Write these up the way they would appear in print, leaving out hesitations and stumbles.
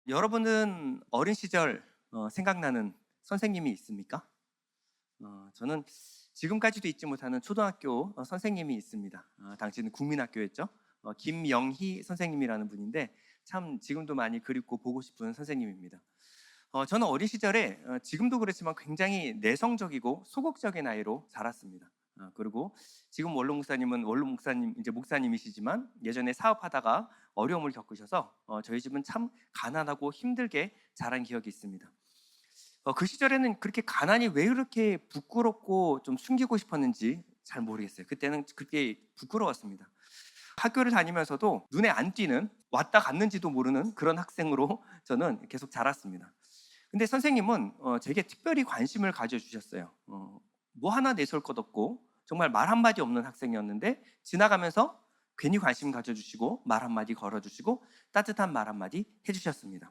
여러분은 어린 시절 생각나는 선생님이 있습니까? 저는 지금까지도 잊지 못하는 초등학교 선생님이 있습니다. 당시는 국민학교였죠. 김영희 선생님이라는 분인데 참 지금도 많이 그립고 보고 싶은 선생님입니다. 저는 어린 시절에 지금도 그렇지만 굉장히 내성적이고 소극적인 아이로 자랐습니다. 그리고 지금 원로 목사님은 원로 목사님 이제 목사님이시지만 예전에 사업하다가 어려움을 겪으셔서 저희 집은 참 가난하고 힘들게 자란 기억이 있습니다. 그 시절에는 그렇게 가난이 왜 그렇게 부끄럽고 좀 숨기고 싶었는지 잘 모르겠어요. 그때는 그게 부끄러웠습니다. 학교를 다니면서도 눈에 안 띄는 왔다 갔는지도 모르는 그런 학생으로 저는 계속 자랐습니다. 근데 선생님은 제게 특별히 관심을 가져주셨어요. 뭐 하나 내세울 것 없고 정말 말 한마디 없는 학생이었는데 지나가면서 괜히 관심 가져주시고 말 한마디 걸어주시고 따뜻한 말 한마디 해주셨습니다.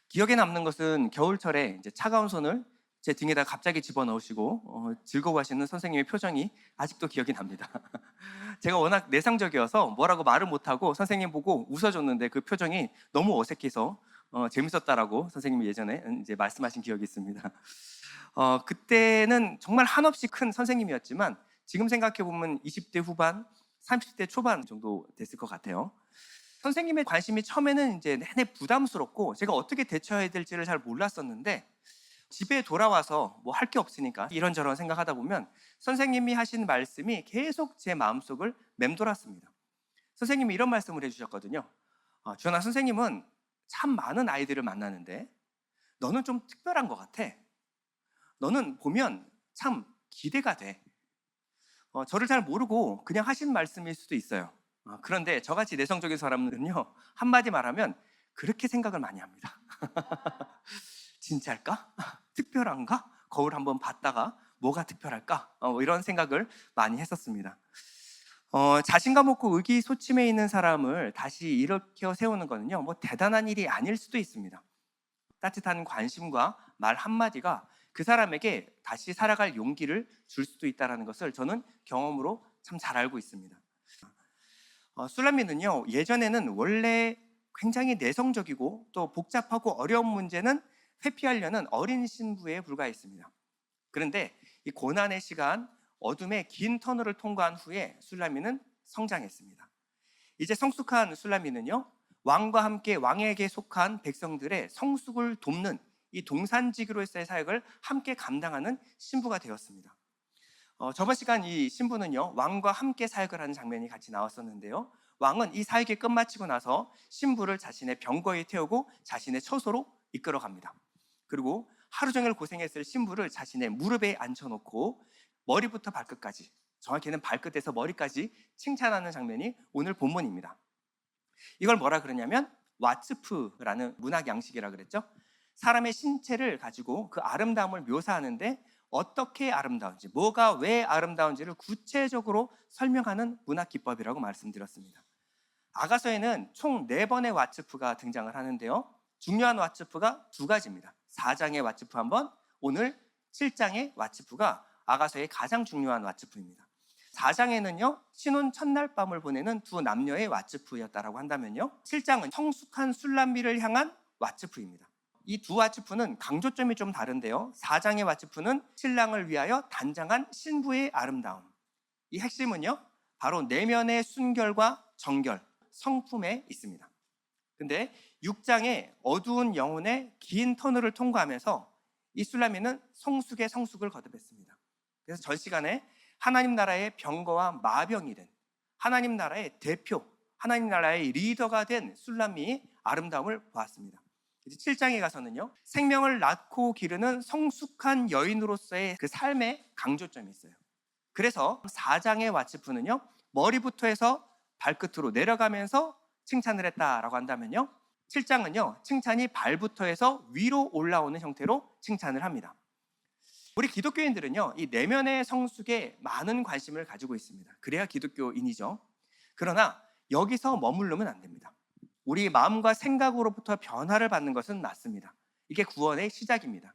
기억에 남는 것은 겨울철에 이제 차가운 손을 제 등에다 갑자기 집어넣으시고 즐거워하시는 선생님의 표정이 아직도 기억이 납니다. 제가 워낙 내성적이어서 뭐라고 말을 못하고 선생님 보고 웃어줬는데 그 표정이 너무 어색해서 재밌었다라고 선생님이 예전에 이제 말씀하신 기억이 있습니다. 그때는 정말 한없이 큰 선생님이었지만 지금 생각해 보면 20대 후반, 30대 초반 정도 됐을 것 같아요. 선생님의 관심이 처음에는 이제 내내 부담스럽고 제가 어떻게 대처해야 될지를 잘 몰랐었는데 집에 돌아와서 뭐 할 게 없으니까 이런저런 생각하다 보면 선생님이 하신 말씀이 계속 제 마음속을 맴돌았습니다. 선생님이 이런 말씀을 해주셨거든요. 주연아, 선생님은 참 많은 아이들을 만나는데 너는 좀 특별한 것 같아. 너는 보면 참 기대가 돼. 저를 잘 모르고 그냥 하신 말씀일 수도 있어요. 그런데 저같이 내성적인 사람은요, 한마디 말하면 그렇게 생각을 많이 합니다. 진짜일까? 특별한가? 거울 한번 봤다가 뭐가 특별할까? 이런 생각을 많이 했었습니다. 자신감 없고 의기소침해 있는 사람을 다시 일으켜 세우는 거는요, 뭐 대단한 일이 아닐 수도 있습니다. 따뜻한 관심과 말 한마디가 그 사람에게 다시 살아갈 용기를 줄 수도 있다는 것을 저는 경험으로 참 잘 알고 있습니다. 술람미는요, 예전에는 원래 굉장히 내성적이고 또 복잡하고 어려운 문제는 회피하려는 어린 신부에 불과했습니다. 그런데 이 고난의 시간, 어둠의 긴 터널을 통과한 후에 술람미는 성장했습니다. 이제 성숙한 술람미는요, 왕과 함께 왕에게 속한 백성들의 성숙을 돕는 이 동산지기로서의 사역을 함께 감당하는 신부가 되었습니다. 저번 시간 이 신부는요, 왕과 함께 사역을 하는 장면이 같이 나왔었는데요, 왕은 이 사역이 끝마치고 나서 신부를 자신의 병거에 태우고 자신의 처소로 이끌어갑니다. 그리고 하루 종일 고생했을 신부를 자신의 무릎에 앉혀놓고 머리부터 발끝까지, 정확히는 발끝에서 머리까지 칭찬하는 장면이 오늘 본문입니다. 이걸 뭐라 그러냐면 와츠프라는 문학 양식이라 그랬죠. 사람의 신체를 가지고 그 아름다움을 묘사하는데 어떻게 아름다운지, 뭐가 왜 아름다운지를 구체적으로 설명하는 문학 기법이라고 말씀드렸습니다. 아가서에는 총 4번의 와츠프가 등장을 하는데요, 중요한 와츠프가 2가지입니다. 4장의 와츠프 한 번, 오늘 7장의 와츠프가 아가서의 가장 중요한 와츠프입니다. 4장에는요, 신혼 첫날 밤을 보내는 2 남녀의 와츠프였다라고 한다면요, 7장은 성숙한 술람미를 향한 와츠프입니다. 이 2 와츠프는 강조점이 좀 다른데요, 4장의 와츠프는 신랑을 위하여 단장한 신부의 아름다움, 이 핵심은요, 바로 내면의 순결과 정결, 성품에 있습니다. 근데 6장의 어두운 영혼의 긴 터널을 통과하면서 이 술라미는 성숙의 성숙을 거듭했습니다. 그래서 전 시간에 하나님 나라의 병거와 마병이 된, 하나님 나라의 대표, 하나님 나라의 리더가 된 술라미의 아름다움을 보았습니다. 7장에 가서는요, 생명을 낳고 기르는 성숙한 여인으로서의 그 삶의 강조점이 있어요. 그래서 4장의 와치프는요, 머리부터 해서 발끝으로 내려가면서 칭찬을 했다라고 한다면요, 7장은요, 칭찬이 발부터 해서 위로 올라오는 형태로 칭찬을 합니다. 우리 기독교인들은요, 이 내면의 성숙에 많은 관심을 가지고 있습니다. 그래야 기독교인이죠. 그러나 여기서 머무르면 안 됩니다. 우리 마음과 생각으로부터 변화를 받는 것은 맞습니다. 이게 구원의 시작입니다.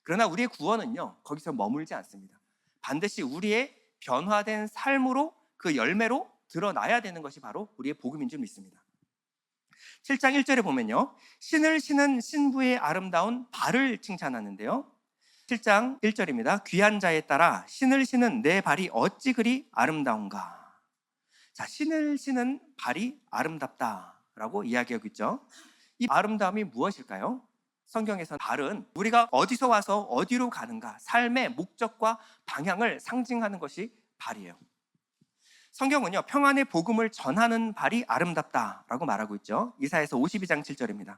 그러나 우리의 구원은요, 거기서 머물지 않습니다. 반드시 우리의 변화된 삶으로 그 열매로 드러나야 되는 것이 바로 우리의 복음인 줄 믿습니다. 7장 1절에 보면요, 신을 신은 신부의 아름다운 발을 칭찬하는데요, 7장 1절입니다. 귀한 자에 따라 신을 신은 내 발이 어찌 그리 아름다운가. 자, 신을 신은 발이 아름답다라고 이야기하고 있죠. 이 아름다움이 무엇일까요? 성경에서 발은 우리가 어디서 와서 어디로 가는가, 삶의 목적과 방향을 상징하는 것이 발이에요. 성경은요, 평안의 복음을 전하는 발이 아름답다라고 말하고 있죠. 이사야서 52장 7절입니다.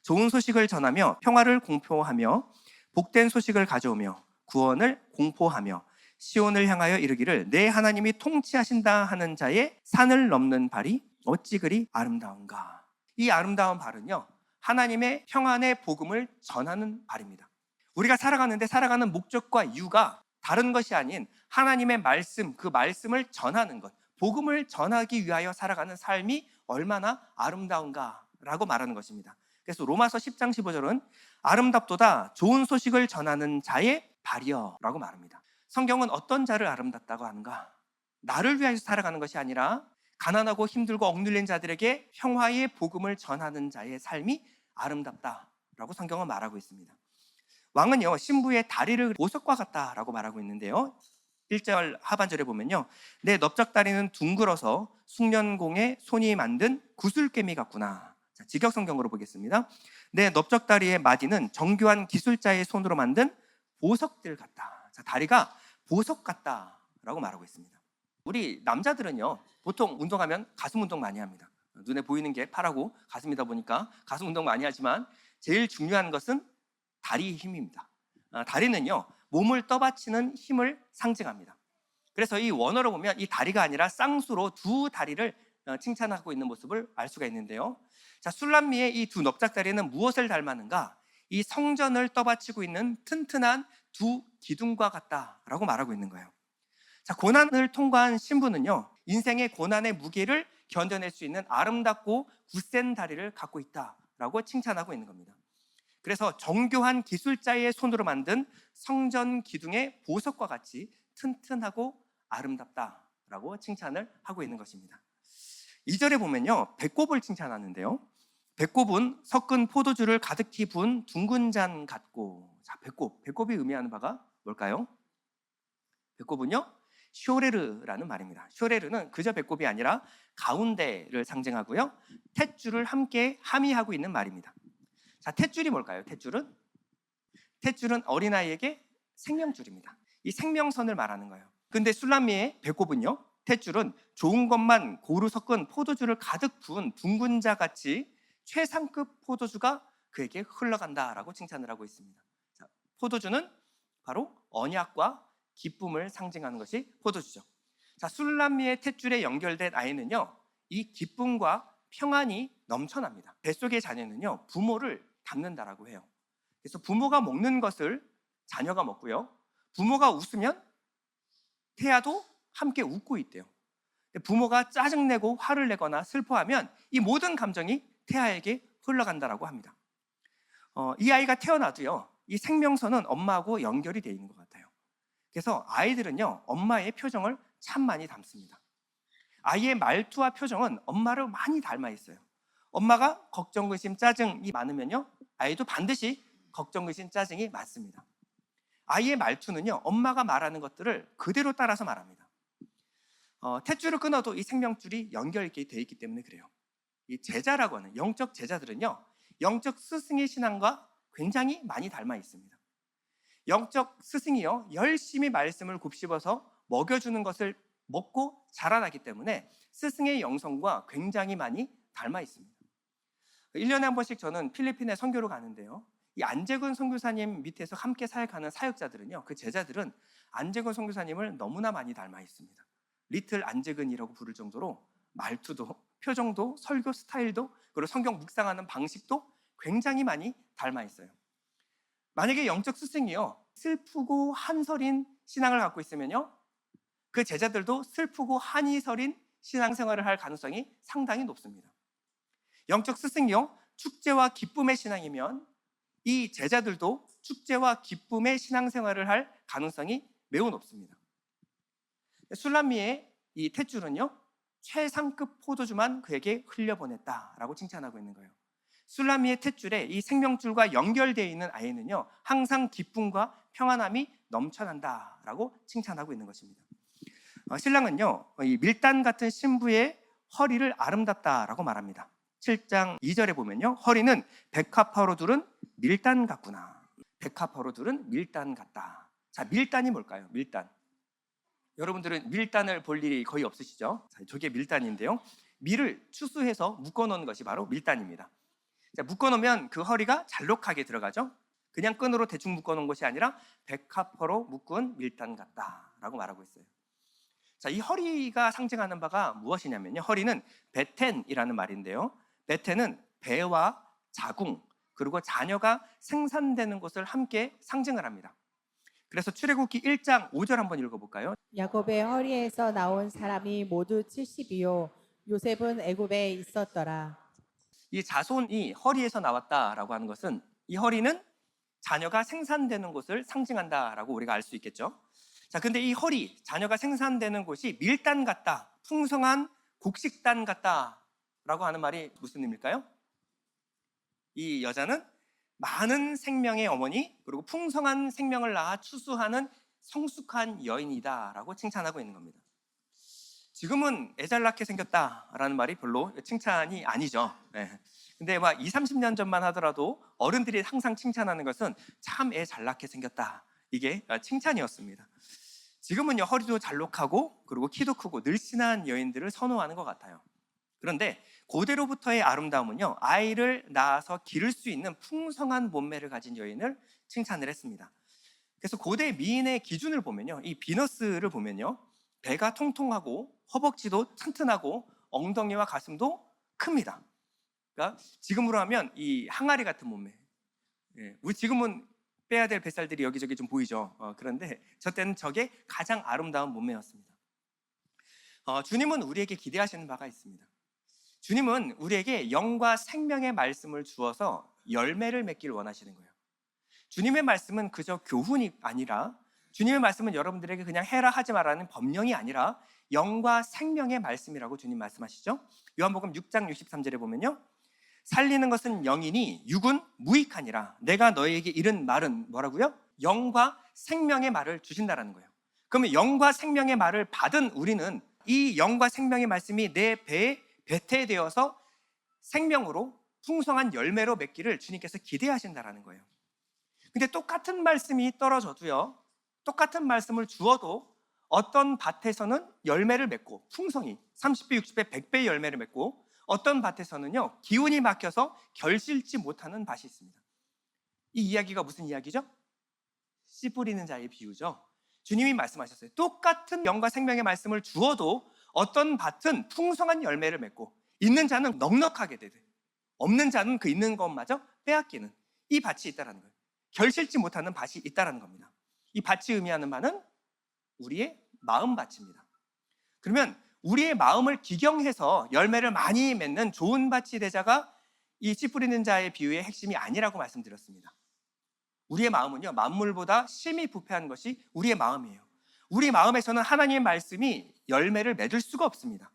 좋은 소식을 전하며 평화를 공포하며 복된 소식을 가져오며 구원을 공포하며 시온을 향하여 이르기를 내 하나님이 통치하신다 하는 자의 산을 넘는 발이 어찌 그리 아름다운가. 이 아름다운 발은요, 하나님의 평안의 복음을 전하는 발입니다. 우리가 살아가는 목적과 이유가 다른 것이 아닌 하나님의 말씀, 그 말씀을 전하는 것, 복음을 전하기 위하여 살아가는 삶이 얼마나 아름다운가라고 말하는 것입니다. 그래서 로마서 10장 15절은 아름답도다 좋은 소식을 전하는 자의 발이여 라고 말합니다. 성경은 어떤 자를 아름답다고 하는가? 나를 위하여 살아가는 것이 아니라 가난하고 힘들고 억눌린 자들에게 평화의 복음을 전하는 자의 삶이 아름답다라고 성경은 말하고 있습니다. 왕은요, 신부의 다리를 보석과 같다라고 말하고 있는데요, 1절 하반절에 보면요, 내 넓적다리는 둥글어서 숙련공의 손이 만든 구슬개미 같구나. 자, 직역성경으로 보겠습니다. 내 넓적다리의 마디는 정교한 기술자의 손으로 만든 보석들 같다. 자, 다리가 보석 같다라고 말하고 있습니다. 우리 남자들은요, 보통 운동하면 가슴 운동 많이 합니다. 눈에 보이는 게 팔하고 가슴이다 보니까 가슴 운동 많이 하지만 제일 중요한 것은 다리의 힘입니다. 다리는요, 몸을 떠받치는 힘을 상징합니다. 그래서 이 원어로 보면 이 다리가 아니라 쌍수로 두 다리를 칭찬하고 있는 모습을 알 수가 있는데요. 자, 술람미의 이 두 넙작다리는 무엇을 닮았는가? 이 성전을 떠받치고 있는 튼튼한 두 기둥과 같다라고 말하고 있는 거예요. 자, 고난을 통과한 신부는요, 인생의 고난의 무게를 견뎌낼 수 있는 아름답고 굳센 다리를 갖고 있다라고 칭찬하고 있는 겁니다. 그래서 정교한 기술자의 손으로 만든 성전 기둥의 보석과 같이 튼튼하고 아름답다라고 칭찬을 하고 있는 것입니다. 2절에 보면요, 배꼽을 칭찬하는데요, 배꼽은 섞은 포도주를 가득히 부은 둥근 잔 같고. 자, 배꼽이 의미하는 바가 뭘까요? 배꼽은요, 쇼레르라는 말입니다. 쇼레르는 그저 배꼽이 아니라 가운데를 상징하고요, 탯줄을 함께 함의하고 있는 말입니다. 자, 탯줄이 뭘까요? 탯줄은 어린아이에게 생명줄입니다. 이 생명선을 말하는 거예요. 근데 술람미의 배꼽은요, 탯줄은 좋은 것만 고루 섞은 포도주를 가득 부은 둥근 자같이 최상급 포도주가 그에게 흘러간다라고 칭찬을 하고 있습니다. 자, 포도주는 바로 언약과 기쁨을 상징하는 것이 포도주죠. 자, 술람미의 탯줄에 연결된 아이는요, 이 기쁨과 평안이 넘쳐납니다. 뱃속의 자녀는요, 부모를 닮는다라고 해요. 그래서 부모가 먹는 것을 자녀가 먹고요, 부모가 웃으면 태아도 함께 웃고 있대요. 부모가 짜증내고 화를 내거나 슬퍼하면 이 모든 감정이 태아에게 흘러간다라고 합니다. 이 아이가 태어나도요, 이 생명선은 엄마하고 연결이 되어 있는 것 같아요. 그래서 아이들은요, 엄마의 표정을 참 많이 닮습니다. 아이의 말투와 표정은 엄마를 많이 닮아 있어요. 엄마가 걱정, 의심, 짜증이 많으면요, 아이도 반드시 걱정, 의심, 짜증이 많습니다. 아이의 말투는요, 엄마가 말하는 것들을 그대로 따라서 말합니다. 탯줄을 끊어도 이 생명줄이 연결이 되어 있기 때문에 그래요. 이 제자라고 하는 영적 제자들은요, 영적 스승의 신앙과 굉장히 많이 닮아 있습니다. 영적 스승이요, 열심히 말씀을 곱씹어서 먹여주는 것을 먹고 자라나기 때문에 스승의 영성과 굉장히 많이 닮아 있습니다. 1년에 한 번씩 저는 필리핀에 선교로 가는데요, 이 안재근 선교사님 밑에서 함께 사역하는 사역자들은요, 그 제자들은 안재근 선교사님을 너무나 많이 닮아 있습니다. 리틀 안재근이라고 부를 정도로 말투도, 표정도, 설교 스타일도, 그리고 성경 묵상하는 방식도 굉장히 많이 닮아 있어요. 만약에 영적 스승이요, 슬프고 한서린 신앙을 갖고 있으면요, 그 제자들도 슬프고 한이 서린 신앙생활을 할 가능성이 상당히 높습니다. 영적 스승이요, 축제와 기쁨의 신앙이면 이 제자들도 축제와 기쁨의 신앙생활을 할 가능성이 매우 높습니다. 술람미의 이 탯줄은요, 최상급 포도주만 그에게 흘려보냈다라고 칭찬하고 있는 거예요. 술라미의 탯줄에 이 생명줄과 연결되어 있는 아이는요, 항상 기쁨과 평안함이 넘쳐난다라고 칭찬하고 있는 것입니다. 신랑은요, 이 밀단 같은 신부의 허리를 아름답다라고 말합니다. 7장 2절에 보면요, 허리는 백합화로 두른 밀단 같구나. 백합화로 두른 밀단 같다. 자, 밀단이 뭘까요? 밀단. 여러분들은 밀단을 볼 일이 거의 없으시죠? 자, 저게 밀단인데요, 밀을 추수해서 묶어놓은 것이 바로 밀단입니다. 자, 묶어놓으면 그 허리가 잘록하게 들어가죠. 그냥 끈으로 대충 묶어놓은 것이 아니라 백합화로 묶은 밀단 같다라고 말하고 있어요. 자, 이 허리가 상징하는 바가 무엇이냐면요, 허리는 베텐이라는 말인데요, 베텐은 배와 자궁 그리고 자녀가 생산되는 것을 함께 상징을 합니다. 그래서 출애굽기 1장 5절 한번 읽어볼까요? 야곱의 허리에서 나온 사람이 모두 70이요 요셉은 애굽에 있었더라. 이 자손이 허리에서 나왔다라고 하는 것은 이 허리는 자녀가 생산되는 곳을 상징한다라고 우리가 알 수 있겠죠. 자, 근데 이 허리, 자녀가 생산되는 곳이 밀단 같다, 풍성한 곡식단 같다라고 하는 말이 무슨 의미일까요? 이 여자는 많은 생명의 어머니, 그리고 풍성한 생명을 낳아 추수하는 성숙한 여인이다라고 칭찬하고 있는 겁니다. 지금은 애잘나게 생겼다라는 말이 별로 칭찬이 아니죠. 네. 근데 막 20, 30년 전만 하더라도 어른들이 항상 칭찬하는 것은 참 애 잘나게 생겼다, 이게 칭찬이었습니다. 지금은요, 허리도 잘록하고 그리고 키도 크고 늘씬한 여인들을 선호하는 것 같아요. 그런데 고대로부터의 아름다움은요, 아이를 낳아서 기를 수 있는 풍성한 몸매를 가진 여인을 칭찬을 했습니다. 그래서 고대 미인의 기준을 보면요, 이 비너스를 보면요, 배가 통통하고 허벅지도 튼튼하고 엉덩이와 가슴도 큽니다. 그러니까 지금으로 하면 이 항아리 같은 몸매. 우리 지금은 빼야 될 뱃살들이 여기저기 좀 보이죠. 그런데 저 때는 저게 가장 아름다운 몸매였습니다. 주님은 우리에게 기대하시는 바가 있습니다. 주님은 우리에게 영과 생명의 말씀을 주어서 열매를 맺기를 원하시는 거예요. 주님의 말씀은 그저 교훈이 아니라, 주님의 말씀은 여러분들에게 그냥 해라 하지 말라는 법령이 아니라 영과 생명의 말씀이라고 주님 말씀하시죠. 요한복음 6장 63절에 보면요, 살리는 것은 영이니 육은 무익하니라. 내가 너희에게 이른 말은 뭐라고요? 영과 생명의 말을 주신다라는 거예요. 그러면 영과 생명의 말을 받은 우리는 이 영과 생명의 말씀이 내 배에 배태되어서 생명으로 풍성한 열매로 맺기를 주님께서 기대하신다라는 거예요. 근데 똑같은 말씀이 떨어져도요, 똑같은 말씀을 주어도 어떤 밭에서는 열매를 맺고 풍성히 30배, 60배, 100배의 열매를 맺고, 어떤 밭에서는요, 기운이 막혀서 결실지 못하는 밭이 있습니다. 이 이야기가 무슨 이야기죠? 씨 뿌리는 자의 비유죠. 주님이 말씀하셨어요. 똑같은 영과 생명의 말씀을 주어도 어떤 밭은 풍성한 열매를 맺고, 있는 자는 넉넉하게 되되, 없는 자는 그 있는 것마저 빼앗기는 이 밭이 있다는 거예요. 결실지 못하는 밭이 있다는 겁니다. 이 밭이 의미하는 바는 우리의 마음 밭입니다. 그러면 우리의 마음을 기경해서 열매를 많이 맺는 좋은 밭이 되자가 이 씨 뿌리는 자의 비유의 핵심이 아니라고 말씀드렸습니다. 우리의 마음은요, 만물보다 심히 부패한 것이 우리의 마음이에요. 우리 마음에서는 하나님의 말씀이 열매를 맺을 수가 없습니다.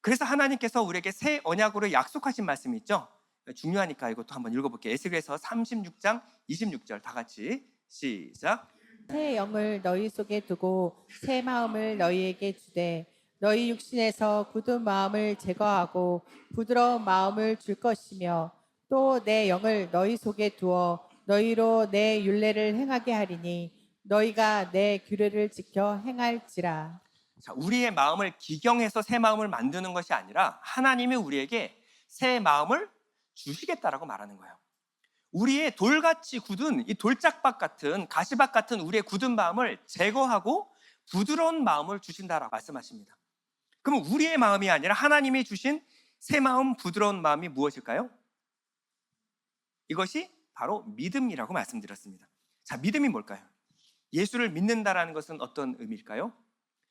그래서 하나님께서 우리에게 새 언약으로 약속하신 말씀이 있죠. 중요하니까 이것도 한번 읽어볼게요. 에스겔서 36장 26절 다 같이 시작. 새 영을 너희 속에 두고 새 마음을 너희에게 주되 너희 육신에서 굳은 마음을 제거하고 부드러운 마음을 줄 것이며 또 내 영을 너희 속에 두어 너희로 내 율례를 행하게 하리니 너희가 내 규례를 지켜 행할지라. 자, 우리의 마음을 기경해서 새 마음을 만드는 것이 아니라 하나님이 우리에게 새 마음을 주시겠다라고 말하는 거예요. 우리의 돌같이 굳은 이 돌짝박 같은 가시박 같은 우리의 굳은 마음을 제거하고 부드러운 마음을 주신다라고 말씀하십니다. 그럼 우리의 마음이 아니라 하나님이 주신 새 마음, 부드러운 마음이 무엇일까요? 이것이 바로 믿음이라고 말씀드렸습니다. 자, 믿음이 뭘까요? 예수를 믿는다라는 것은 어떤 의미일까요?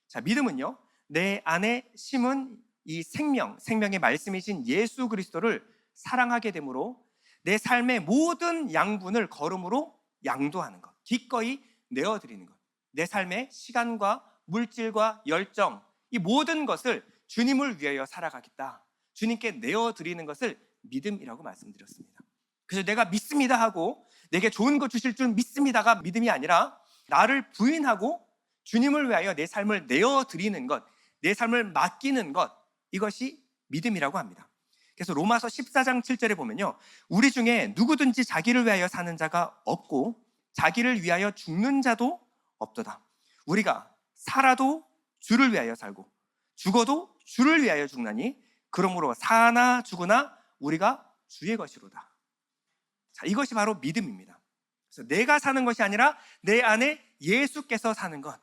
자, 믿음은요, 내 안에 심은 이 생명의 말씀이신 예수 그리스도를 사랑하게 되므로 내 삶의 모든 양분을 걸음으로 양도하는 것, 기꺼이 내어드리는 것, 내 삶의 시간과 물질과 열정, 이 모든 것을 주님을 위하여 살아가겠다, 주님께 내어드리는 것을 믿음이라고 말씀드렸습니다. 그래서 내가 믿습니다 하고 내게 좋은 거 주실 줄 믿습니다가 믿음이 아니라, 나를 부인하고 주님을 위하여 내 삶을 내어드리는 것, 내 삶을 맡기는 것, 이것이 믿음이라고 합니다. 그래서 로마서 14장 7절에 보면요, 우리 중에 누구든지 자기를 위하여 사는 자가 없고 자기를 위하여 죽는 자도 없도다. 우리가 살아도 주를 위하여 살고 죽어도 주를 위하여 죽나니 그러므로 사나 죽으나 우리가 주의 것이로다. 자, 이것이 바로 믿음입니다. 그래서 내가 사는 것이 아니라 내 안에 예수께서 사는 것,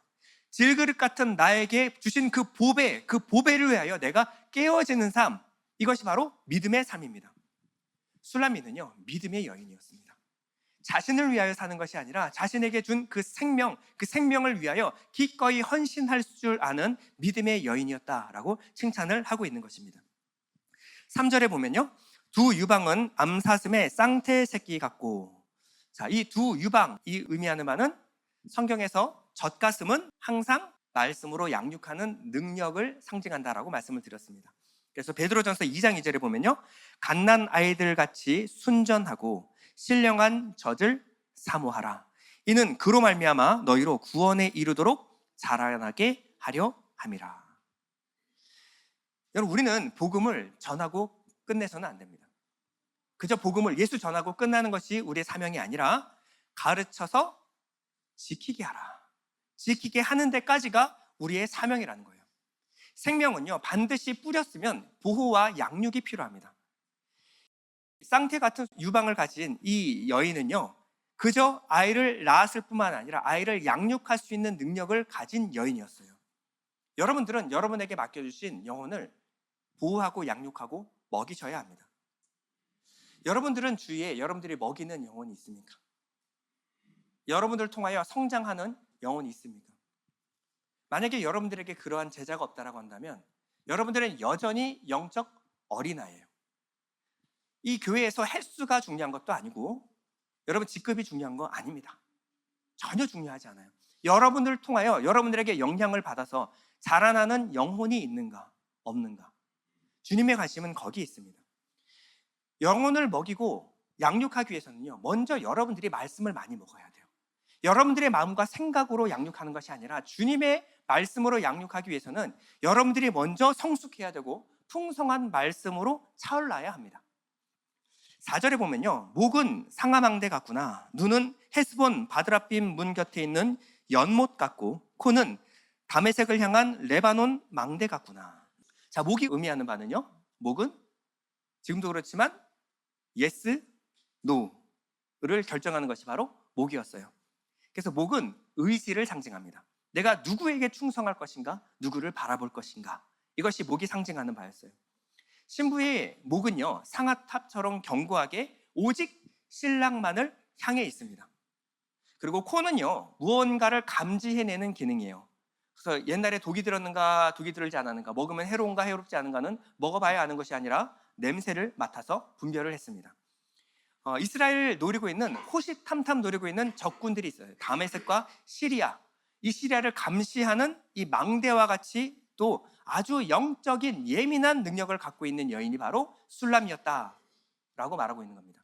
질그릇 같은 나에게 주신 그 보배를 위하여 내가 깨어지는 삶, 이것이 바로 믿음의 삶입니다. 술라미는요, 믿음의 여인이었습니다. 자신을 위하여 사는 것이 아니라 자신에게 준 그 생명을 위하여 기꺼이 헌신할 줄 아는 믿음의 여인이었다라고 칭찬을 하고 있는 것입니다. 3절에 보면요, 두 유방은 암사슴의 쌍태 새끼 같고, 자, 이 두 유방, 이 의미하는 바는 성경에서 젖가슴은 항상 말씀으로 양육하는 능력을 상징한다라고 말씀을 드렸습니다. 그래서 베드로전서 2장 2절에 보면요, 갓난 아이들 같이 순전하고 신령한 젖을 사모하라. 이는 그로 말미암아 너희로 구원에 이르도록 자라나게 하려 함이라. 여러분, 우리는 복음을 전하고 끝내서는 안 됩니다. 그저 복음을 예수 전하고 끝나는 것이 우리의 사명이 아니라 가르쳐서 지키게 하라. 지키게 하는 데까지가 우리의 사명이라는 거예요. 생명은요, 반드시 뿌렸으면 보호와 양육이 필요합니다. 쌍태 같은 유방을 가진 이 여인은요, 그저 아이를 낳았을 뿐만 아니라 아이를 양육할 수 있는 능력을 가진 여인이었어요. 여러분들은 여러분에게 맡겨주신 영혼을 보호하고 양육하고 먹이셔야 합니다. 여러분들은 주위에 여러분들이 먹이는 영혼이 있습니까? 여러분들을 통하여 성장하는 영혼이 있습니까? 만약에 여러분들에게 그러한 제자가 없다라고 한다면 여러분들은 여전히 영적 어린아이예요. 이 교회에서 횟수가 중요한 것도 아니고 여러분 직급이 중요한 거 아닙니다. 전혀 중요하지 않아요. 여러분들을 통하여 여러분들에게 영향을 받아서 자라나는 영혼이 있는가 없는가, 주님의 관심은 거기에 있습니다. 영혼을 먹이고 양육하기 위해서는요, 먼저 여러분들이 말씀을 많이 먹어야 돼요. 여러분들의 마음과 생각으로 양육하는 것이 아니라 주님의 말씀으로 양육하기 위해서는 여러분들이 먼저 성숙해야 되고 풍성한 말씀으로 차올라야 합니다. 4절에 보면요, 목은 상아망대 같구나, 눈은 헤스본 바드라빔 문 곁에 있는 연못 같고 코는 다메섹을 향한 레바논 망대 같구나. 자, 목이 의미하는 바는요, 목은 지금도 그렇지만 yes, no를 결정하는 것이 바로 목이었어요. 그래서 목은 의지를 상징합니다. 내가 누구에게 충성할 것인가, 누구를 바라볼 것인가, 이것이 목이 상징하는 바였어요. 신부의 목은요, 상아탑처럼 견고하게 오직 신랑만을 향해 있습니다. 그리고 코는요, 무언가를 감지해내는 기능이에요. 그래서 옛날에 독이 들었는가 독이 들지 않았는가, 먹으면 해로운가 해롭지 않은가는 먹어봐야 아는 것이 아니라 냄새를 맡아서 분별을 했습니다. 이스라엘 노리고 있는, 호시탐탐 노리고 있는 적군들이 있어요. 다메섹과 시리아. 이 시리아를 감시하는 이 망대와 같이 또 아주 영적인 예민한 능력을 갖고 있는 여인이 바로 술람이었다라고 말하고 있는 겁니다.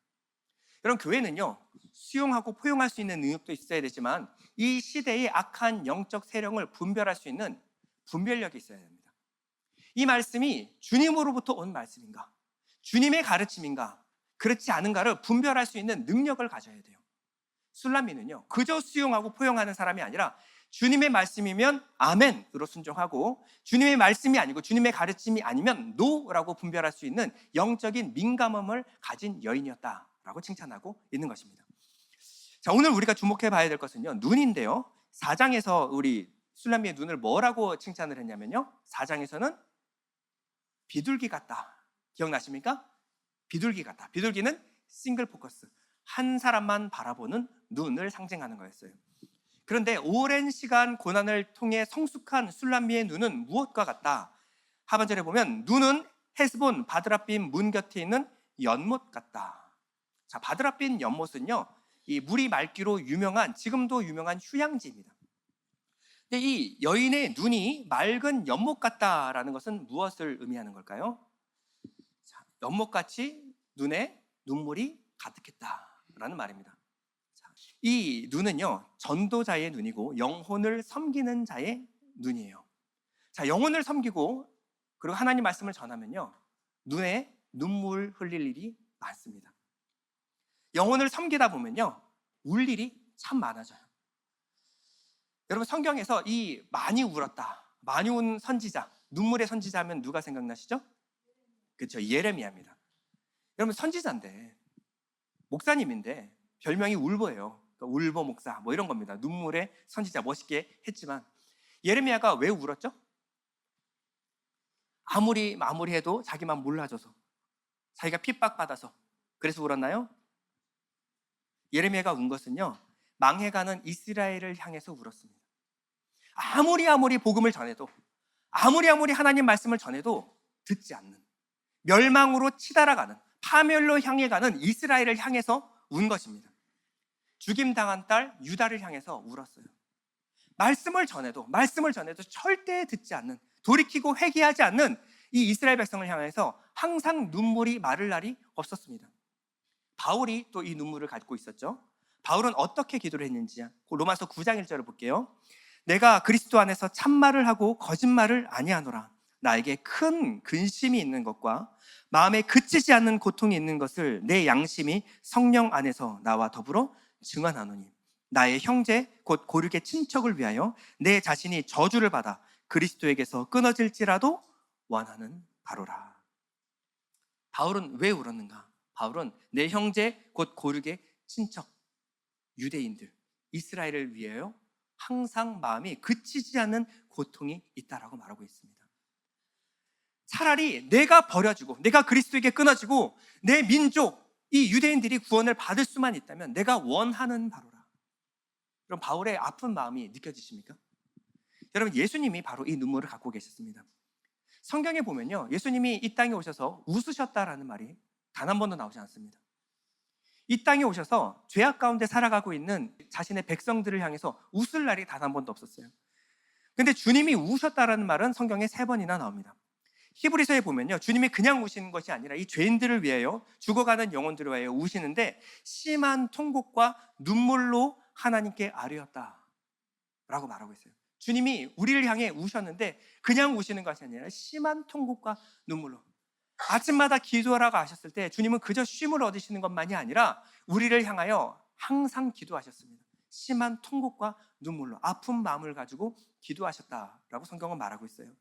여러분, 교회는요, 수용하고 포용할 수 있는 능력도 있어야 되지만 이 시대의 악한 영적 세력을 분별할 수 있는 분별력이 있어야 됩니다. 이 말씀이 주님으로부터 온 말씀인가, 주님의 가르침인가, 그렇지 않은가를 분별할 수 있는 능력을 가져야 돼요. 술람미는요, 그저 수용하고 포용하는 사람이 아니라 주님의 말씀이면 아멘으로 순종하고 주님의 말씀이 아니고 주님의 가르침이 아니면 노라고 분별할 수 있는 영적인 민감함을 가진 여인이었다라고 칭찬하고 있는 것입니다. 자, 오늘 우리가 주목해 봐야 될 것은요, 눈인데요. 4장에서 우리 술람미의 눈을 뭐라고 칭찬을 했냐면요, 4장에서는 비둘기 같다. 기억나십니까? 비둘기 같다. 비둘기는 싱글 포커스, 한 사람만 바라보는 눈을 상징하는 거였어요. 그런데 오랜 시간 고난을 통해 성숙한 술람미의 눈은 무엇과 같다? 하반절에 보면 눈은 헤스본 바드라빔 문 곁에 있는 연못 같다. 자, 바드라빔 연못은요, 이 물이 맑기로 유명한, 지금도 유명한 휴양지입니다. 근데 이 여인의 눈이 맑은 연못 같다라는 것은 무엇을 의미하는 걸까요? 자, 연못같이 눈에 눈물이 가득했다라는 말입니다. 자, 이 눈은요, 전도자의 눈이고 영혼을 섬기는 자의 눈이에요. 자, 영혼을 섬기고 그리고 하나님 말씀을 전하면요, 눈에 눈물 흘릴 일이 많습니다. 영혼을 섬기다 보면요, 울 일이 참 많아져요. 여러분, 성경에서 이 많이 울었다, 많이 운 선지자, 눈물의 선지자 하면 누가 생각나시죠? 그렇죠, 예레미야입니다. 여러분, 선지자인데, 목사님인데 별명이 울보예요. 그러니까 울보 목사 뭐 이런 겁니다. 눈물의 선지자, 멋있게 했지만 예레미야가 왜 울었죠? 아무리 해도 자기만 몰라줘서, 자기가 핍박받아서 그래서 울었나요? 예레미야가 운 것은요, 망해가는 이스라엘을 향해서 울었습니다. 아무리 복음을 전해도, 아무리 하나님 말씀을 전해도 듣지 않는, 멸망으로 치달아가는, 파멸로 향해 가는 이스라엘을 향해서 운 것입니다. 죽임당한 딸 유다를 향해서 울었어요. 말씀을 전해도 절대 듣지 않는, 돌이키고 회개하지 않는 이 이스라엘 백성을 향해서 항상 눈물이 마를 날이 없었습니다. 바울이 또 이 눈물을 갖고 있었죠. 바울은 어떻게 기도를 했는지 로마서 9장 1절을 볼게요. 내가 그리스도 안에서 참말을 하고 거짓말을 아니하노라. 나에게 큰 근심이 있는 것과 마음에 그치지 않는 고통이 있는 것을 내 양심이 성령 안에서 나와 더불어 증언하노니 나의 형제 곧 고륙의 친척을 위하여 내 자신이 저주를 받아 그리스도에게서 끊어질지라도 원하는 바로라. 바울은 왜 울었는가? 바울은 내 형제 곧 고륙의 친척, 유대인들, 이스라엘을 위하여 항상 마음이 그치지 않는 고통이 있다라고 말하고 있습니다. 차라리 내가 버려지고 내가 그리스도에게 끊어지고 내 민족, 이 유대인들이 구원을 받을 수만 있다면 내가 원하는 바로라. 그럼 바울의 아픈 마음이 느껴지십니까? 여러분, 예수님이 바로 이 눈물을 갖고 계셨습니다. 성경에 보면요, 예수님이 이 땅에 오셔서 웃으셨다라는 말이 단 한 번도 나오지 않습니다. 이 땅에 오셔서 죄악 가운데 살아가고 있는 자신의 백성들을 향해서 웃을 날이 단 한 번도 없었어요. 근데 주님이 우셨다라는 말은 성경에 3번이나 나옵니다. 히브리서에 보면요, 주님이 그냥 우시는 것이 아니라 이 죄인들을 위하여, 죽어가는 영혼들을 위하여 우시는데 심한 통곡과 눈물로 하나님께 아뢰었다 라고 말하고 있어요. 주님이 우리를 향해 우셨는데 그냥 우시는 것이 아니라 심한 통곡과 눈물로. 아침마다 기도하라고 하셨을 때 주님은 그저 쉼을 얻으시는 것만이 아니라 우리를 향하여 항상 기도하셨습니다. 심한 통곡과 눈물로 아픈 마음을 가지고 기도하셨다라고 성경은 말하고 있어요.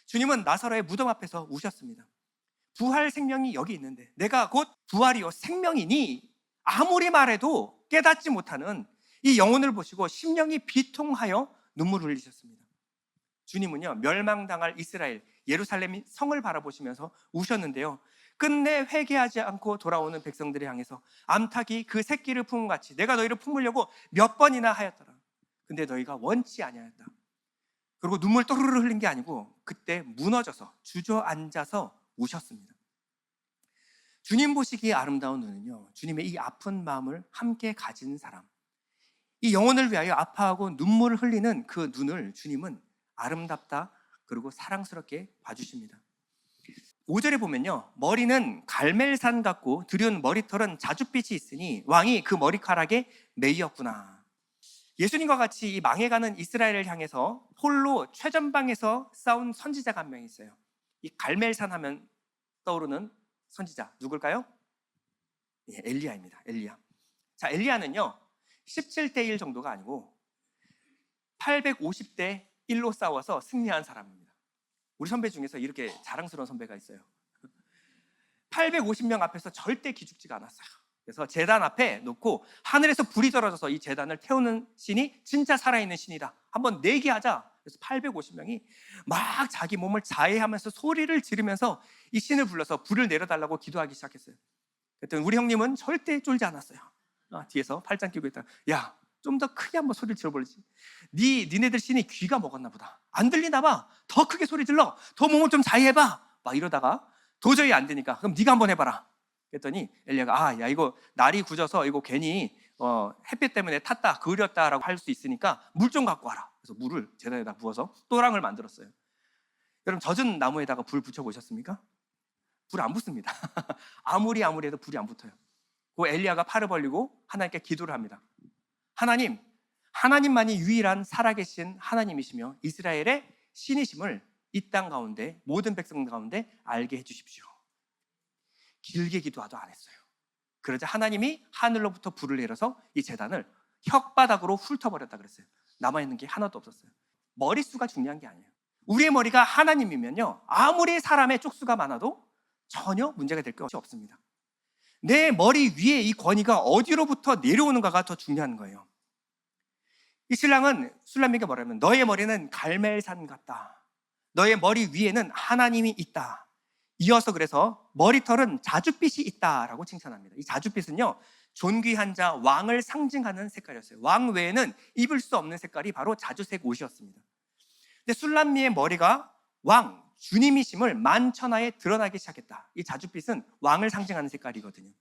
주님은 나사로의 무덤 앞에서 우셨습니다. 부활 생명이 여기 있는데 내가 곧 부활이요 생명이니 아무리 말해도 깨닫지 못하는 이 영혼을 보시고 심령이 비통하여 눈물을 흘리셨습니다. 주님은요, 멸망당할 이스라엘, 예루살렘 성을 바라보시면서 우셨는데요, 끝내 회개하지 않고 돌아오는 백성들을 향해서 암탉이 그 새끼를 품은 같이 내가 너희를 품으려고 몇 번이나 하였더라. 근데 너희가 원치 아니하였다. 그리고 눈물 또르르 흘린 게 아니고 그때 무너져서 주저앉아서 우셨습니다. 주님 보시기에 아름다운 눈은요, 주님의 이 아픈 마음을 함께 가진 사람, 이 영혼을 위하여 아파하고 눈물을 흘리는 그 눈을 주님은 아름답다 그리고 사랑스럽게 봐주십니다. 5절에 보면요, 머리는 갈멜산 같고 드리운 머리털은 자줏빛이 있으니 왕이 그 머리카락에 매이었구나. 예수님과 같이 이 망해가는 이스라엘을 향해서 홀로 최전방에서 싸운 선지자가 한 명 있어요. 이 갈멜산 하면 떠오르는 선지자 누굴까요? 예, 엘리야입니다. 엘리야. 자, 엘리야는요 17대 1 정도가 아니고 850대 1로 싸워서 승리한 사람입니다. 우리 선배 중에서 이렇게 자랑스러운 선배가 있어요. 850명 앞에서 절대 기죽지가 않았어요. 그래서 제단 앞에 놓고 하늘에서 불이 떨어져서 이 제단을 태우는 신이 진짜 살아있는 신이다, 한번 내기하자. 그래서 850명이 막 자기 몸을 자해하면서 소리를 지르면서 이 신을 불러서 불을 내려달라고 기도하기 시작했어요. 그랬더니 우리 형님은 절대 쫄지 않았어요. 뒤에서 팔짱 끼고 있다가, 야, 좀 더 크게 한번 소리를 질러버리지. 니네들 신이 귀가 먹었나 보다. 안 들리나 봐. 더 크게 소리 질러. 더 몸을 좀 자해해봐. 막 이러다가 도저히 안 되니까 그럼 네가 한번 해봐라. 그랬더니 엘리야가 야, 이거 날이 굳어서 이거 괜히 햇빛 때문에 탔다, 그을렸다라고 할 수 있으니까 물 좀 갖고 와라. 그래서 물을 제단에다 부어서 또랑을 만들었어요. 여러분, 젖은 나무에다가 불 붙여보셨습니까? 불 안 붙습니다. 아무리 해도 불이 안 붙어요. 그 엘리야가 팔을 벌리고 하나님께 기도를 합니다. 하나님만이 유일한 살아계신 하나님이시며 이스라엘의 신이심을 이 땅 가운데, 모든 백성 가운데 알게 해주십시오. 길게 기도하도 안 했어요. 그러자 하나님이 하늘로부터 불을 내려서 이 제단을 혓바닥으로 훑어버렸다 그랬어요. 남아있는 게 하나도 없었어요. 머릿수가 중요한 게 아니에요. 우리의 머리가 하나님이면요, 아무리 사람의 쪽수가 많아도 전혀 문제가 될 것이 없습니다. 내 머리 위에 이 권위가 어디로부터 내려오는가가 더 중요한 거예요. 이 신랑은 술람에게 뭐라면, 너의 머리는 갈멜산 같다. 너의 머리 위에는 하나님이 있다. 이어서 그래서 머리털은 자줏빛이 있다라고 칭찬합니다. 이 자줏빛은요, 존귀한 자, 왕을 상징하는 색깔이었어요. 왕 외에는 입을 수 없는 색깔이 바로 자주색 옷이었습니다. 근데 술람미의 머리가 왕, 주님이심을 만천하에 드러나기 시작했다. 이 자줏빛은 왕을 상징하는 색깔이거든요.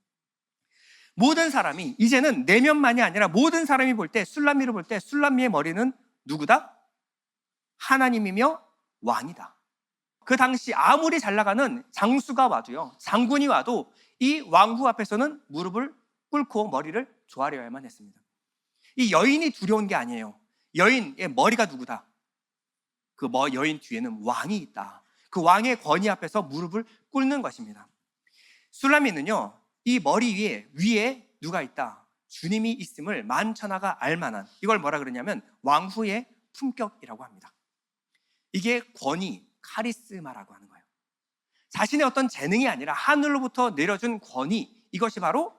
모든 사람이, 이제는 내면만이 아니라 모든 사람이 볼 때, 술람미를 볼 때 술람미의 머리는 누구다? 하나님이며 왕이다. 그 당시 아무리 잘 나가는 장수가 와도요, 장군이 와도 이 왕후 앞에서는 무릎을 꿇고 머리를 조아려야만 했습니다. 이 여인이 두려운 게 아니에요. 여인의 머리가 누구다? 그 여인 뒤에는 왕이 있다. 그 왕의 권위 앞에서 무릎을 꿇는 것입니다. 술람미는요, 이 머리 위에 누가 있다? 주님이 있음을 만천하가 알만한, 이걸 뭐라 그러냐면 왕후의 품격이라고 합니다. 이게 권위, 카리스마라고 하는 거예요. 자신의 어떤 재능이 아니라 하늘로부터 내려준 권위, 이것이 바로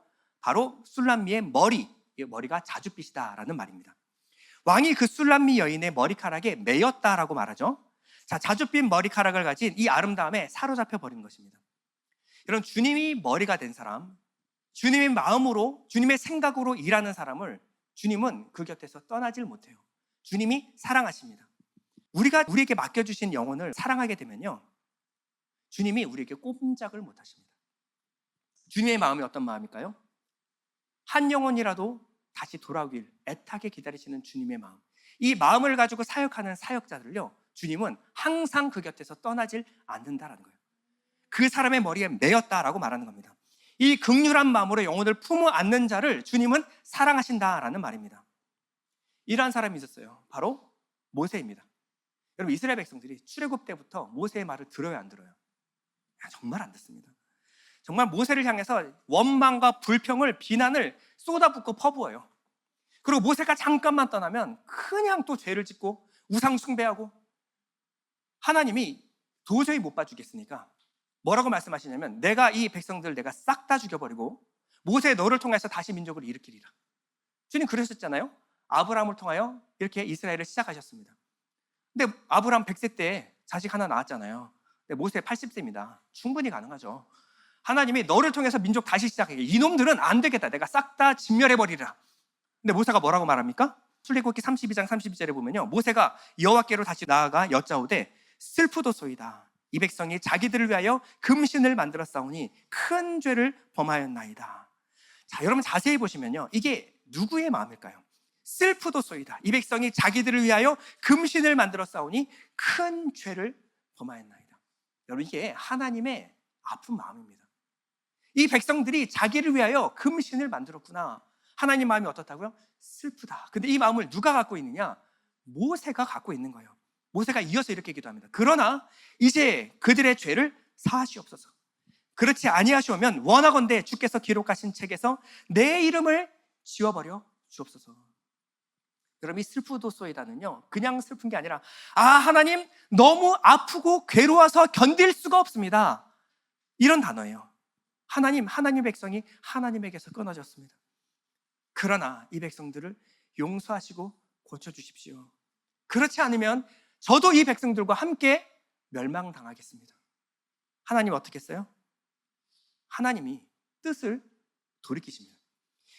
술람미의 머리가 자줏빛이다라는 말입니다. 왕이 그 술람미 여인의 머리카락에 매였다라고 말하죠. 자, 자줏빛 머리카락을 가진 이 아름다움에 사로잡혀 버린 것입니다. 여러분, 주님이 머리가 된 사람, 주님의 마음으로, 주님의 생각으로 일하는 사람을 주님은 그 곁에서 떠나질 못해요. 주님이 사랑하십니다. 우리가 우리에게 맡겨주신 영혼을 사랑하게 되면요, 주님이 우리에게 꼼짝을 못하십니다. 주님의 마음이 어떤 마음일까요? 한 영혼이라도 다시 돌아오길 애타게 기다리시는 주님의 마음, 이 마음을 가지고 사역하는 사역자들을요, 주님은 항상 그 곁에서 떠나질 않는다라는 거예요. 그 사람의 머리에 매였다라고 말하는 겁니다. 이 긍휼한 마음으로 영혼을 품어 안는 자를 주님은 사랑하신다라는 말입니다. 이러한 사람이 있었어요. 바로 모세입니다. 여러분, 이스라엘 백성들이 출애굽 때부터 모세의 말을 들어요, 안 들어요? 정말 안 듣습니다. 정말 모세를 향해서 원망과 불평을, 비난을 쏟아붓고 퍼부어요. 그리고 모세가 잠깐만 떠나면 그냥 또 죄를 짓고 우상 숭배하고, 하나님이 도저히 못 봐주겠으니까 뭐라고 말씀하시냐면, 내가 이 백성들 내가 싹 다 죽여버리고 모세 너를 통해서 다시 민족을 일으키리라. 주님 그러셨잖아요. 아브라함을 통하여 이렇게 이스라엘을 시작하셨습니다. 근데 아브라함 100세 때 자식 하나 낳았잖아요. 근데 모세 80세입니다. 충분히 가능하죠. 하나님이 너를 통해서 민족 다시 시작해. 이놈들은 안 되겠다. 내가 싹 다 진멸해버리라. 근데 모세가 뭐라고 말합니까? 출애굽기 32장 32절에 보면요, 모세가 여호와께로 다시 나아가 여짜오되 슬프도소이다. 이 백성이 자기들을 위하여 금신을 만들어 싸우니 큰 죄를 범하였나이다. 자, 여러분 자세히 보시면요, 이게 누구의 마음일까요? 슬프도소이다. 이 백성이 자기들을 위하여 금신을 만들어 싸우니 큰 죄를 범하였나이다. 여러분, 이게 하나님의 아픈 마음입니다. 이 백성들이 자기를 위하여 금신을 만들었구나. 하나님 마음이 어떻다고요? 슬프다. 근데 이 마음을 누가 갖고 있느냐? 모세가 갖고 있는 거예요. 모세가 이어서 이렇게 기도합니다. 그러나 이제 그들의 죄를 사하시옵소서. 그렇지 아니하시오면 원하건대 주께서 기록하신 책에서 내 이름을 지워버려 주옵소서. 여러분, 이 슬프도소이다는요, 그냥 슬픈 게 아니라, 하나님 너무 아프고 괴로워서 견딜 수가 없습니다, 이런 단어예요. 하나님의 백성이 하나님에게서 끊어졌습니다. 그러나 이 백성들을 용서하시고 고쳐주십시오. 그렇지 않으면 저도 이 백성들과 함께 멸망당하겠습니다. 하나님 어떻게 했어요? 하나님이 뜻을 돌이키십니다.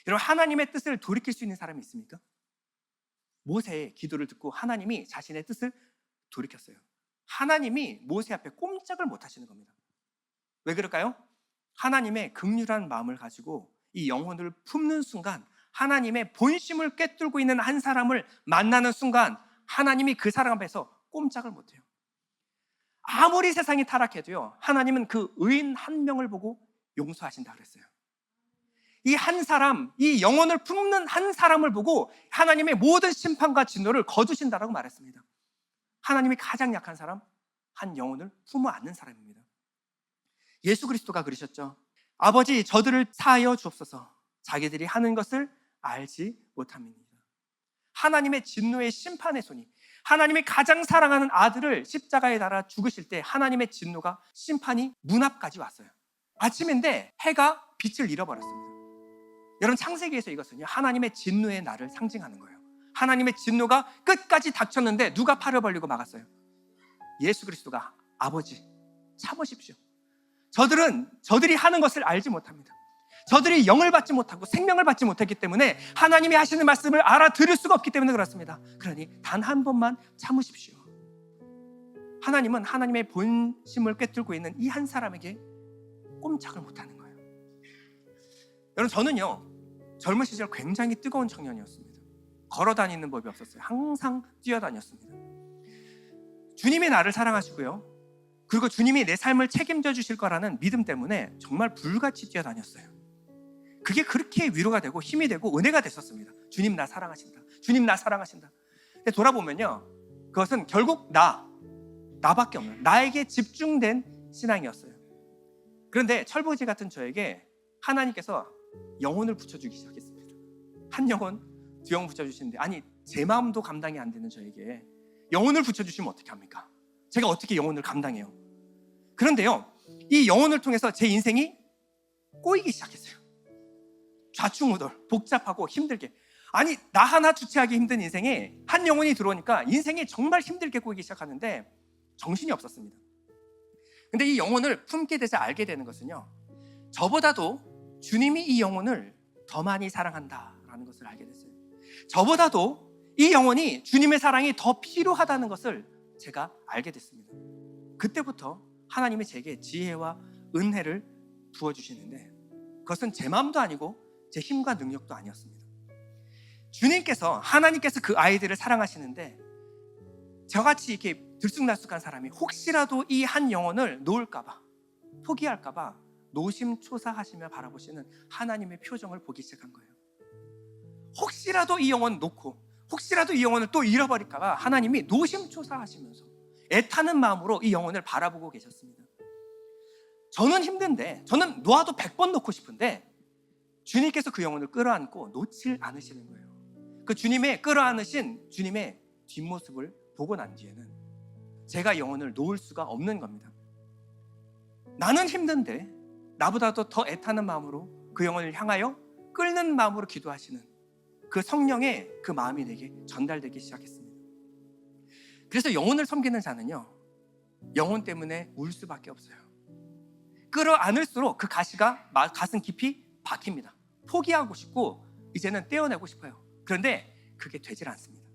여러분, 하나님의 뜻을 돌이킬 수 있는 사람이 있습니까? 모세의 기도를 듣고 하나님이 자신의 뜻을 돌이켰어요. 하나님이 모세 앞에 꼼짝을 못 하시는 겁니다. 왜 그럴까요? 하나님의 긍휼한 마음을 가지고 이 영혼을 품는 순간 하나님의 본심을 꿰뚫고 있는 한 사람을 만나는 순간 하나님이 그 사람 앞에서 꼼짝을 못해요. 아무리 세상이 타락해도요, 하나님은 그 의인 한 명을 보고 용서하신다 그랬어요. 이 한 사람, 이 영혼을 품는 한 사람을 보고 하나님의 모든 심판과 진노를 거두신다라고 말했습니다. 하나님이 가장 약한 사람, 한 영혼을 품어 안는 사람입니다. 예수 그리스도가 그러셨죠. 아버지, 저들을 사하여 주옵소서. 자기들이 하는 것을 알지 못함이니이다. 하나님의 진노의 심판의 손이, 하나님이 가장 사랑하는 아들을 십자가에 달아 죽으실 때 하나님의 진노가, 심판이 문 앞까지 왔어요. 아침인데 해가 빛을 잃어버렸습니다. 여러분, 창세기에서 이것은요, 하나님의 진노의 날을 상징하는 거예요. 하나님의 진노가 끝까지 닥쳤는데 누가 팔을 벌리고 막았어요? 예수 그리스도가, 아버지 참으십시오. 저들이 하는 것을 알지 못합니다. 저들이 영을 받지 못하고 생명을 받지 못했기 때문에 하나님이 하시는 말씀을 알아들을 수가 없기 때문에 그렇습니다. 그러니 단 한 번만 참으십시오. 하나님은 하나님의 본심을 꿰뚫고 있는 이 한 사람에게 꼼짝을 못하는 거예요. 여러분, 저는요, 젊은 시절 굉장히 뜨거운 청년이었습니다. 걸어 다니는 법이 없었어요. 항상 뛰어다녔습니다. 주님이 나를 사랑하시고요, 그리고 주님이 내 삶을 책임져 주실 거라는 믿음 때문에 정말 불같이 뛰어다녔어요. 그게 그렇게 위로가 되고 힘이 되고 은혜가 됐었습니다. 주님 나 사랑하신다, 주님 나 사랑하신다. 근데 돌아보면요, 그것은 결국 나밖에 없는, 나에게 집중된 신앙이었어요. 그런데 철부지 같은 저에게 하나님께서 영혼을 붙여주기 시작했습니다. 한 영혼, 두 영혼 붙여주시는데, 아니 제 마음도 감당이 안 되는 저에게 영혼을 붙여주시면 어떻게 합니까? 제가 어떻게 영혼을 감당해요? 그런데요, 이 영혼을 통해서 제 인생이 꼬이기 시작했어요. 좌충우돌, 복잡하고 힘들게. 아니, 나 하나 주체하기 힘든 인생에 한 영혼이 들어오니까 인생이 정말 힘들게 꼬이기 시작하는데 정신이 없었습니다. 근데 이 영혼을 품게 되자 알게 되는 것은요, 저보다도 주님이 이 영혼을 더 많이 사랑한다라는 것을 알게 됐어요. 저보다도 이 영혼이, 주님의 사랑이 더 필요하다는 것을 제가 알게 됐습니다. 그때부터 하나님이 제게 지혜와 은혜를 부어주시는데, 그것은 제 마음도 아니고 제 힘과 능력도 아니었습니다. 주님께서, 하나님께서 그 아이들을 사랑하시는데, 저같이 이렇게 들쑥날쑥한 사람이 혹시라도 이 한 영혼을 놓을까봐, 포기할까봐 노심초사하시며 바라보시는 하나님의 표정을 보기 시작한 거예요. 혹시라도 이 영혼 놓고, 혹시라도 이 영혼을 또 잃어버릴까봐 하나님이 노심초사하시면서 애타는 마음으로 이 영혼을 바라보고 계셨습니다. 저는 힘든데, 저는 놓아도 100번 놓고 싶은데 주님께서 그 영혼을 끌어안고 놓질 않으시는 거예요. 그 주님의 끌어안으신 주님의 뒷모습을 보고 난 뒤에는 제가 영혼을 놓을 수가 없는 겁니다. 나는 힘든데 나보다도 더 애타는 마음으로 그 영혼을 향하여 끓는 마음으로 기도하시는 그 성령의 그 마음이 내게 전달되기 시작했습니다. 그래서 영혼을 섬기는 자는요, 영혼 때문에 울 수밖에 없어요. 끌어안을수록 그 가시가 가슴 깊이 박힙니다. 포기하고 싶고 이제는 떼어내고 싶어요. 그런데 그게 되질 않습니다.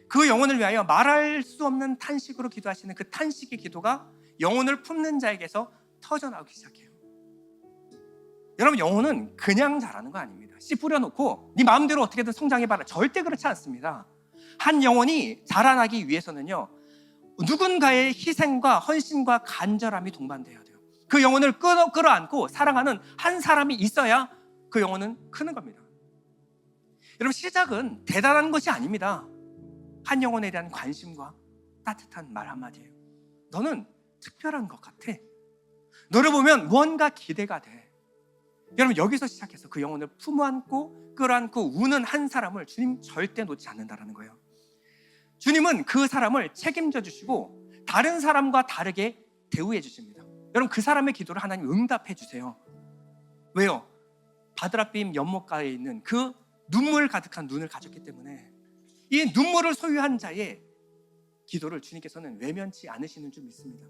그 영혼을 위하여 말할 수 없는 탄식으로 기도하시는 그 탄식의 기도가 영혼을 품는 자에게서 터져나오기 시작해요. 여러분, 영혼은 그냥 자라는 거 아닙니다. 씨 뿌려놓고 네 마음대로 어떻게든 성장해봐라, 절대 그렇지 않습니다. 한 영혼이 자라나기 위해서는요, 누군가의 희생과 헌신과 간절함이 동반돼야 돼요. 그 영혼을 끌어안고 사랑하는 한 사람이 있어야 그 영혼은 크는 겁니다. 여러분, 시작은 대단한 것이 아닙니다. 한 영혼에 대한 관심과 따뜻한 말 한마디예요. 너는 특별한 것 같아. 너를 보면 무언가 기대가 돼. 여러분, 여기서 시작해서 그 영혼을 품어안고 끌어안고 우는 한 사람을 주님 절대 놓지 않는다는 거예요. 주님은 그 사람을 책임져 주시고 다른 사람과 다르게 대우해 주십니다. 여러분, 그 사람의 기도를 하나님 응답해 주세요. 왜요? 바드라빔 연못가에 있는 그 눈물 가득한 눈을 가졌기 때문에 이 눈물을 소유한 자의 기도를 주님께서는 외면치 않으시는 줄 믿습니다.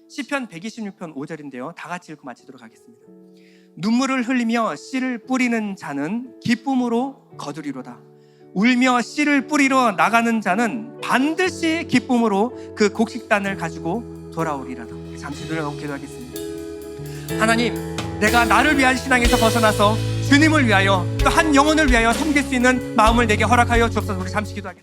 시편 126편 5절인데요, 다 같이 읽고 마치도록 하겠습니다. 눈물을 흘리며 씨를 뿌리는 자는 기쁨으로 거두리로다. 울며 씨를 뿌리러 나가는 자는 반드시 기쁨으로 그 곡식단을 가지고 돌아오리라다. 잠시 노래하고 기도하겠습니다. 하나님, 내가 나를 위한 신앙에서 벗어나서 주님을 위하여 또 한 영혼을 위하여 섬길 수 있는 마음을 내게 허락하여 주옵소서. 우리 잠시 기도하겠습니다.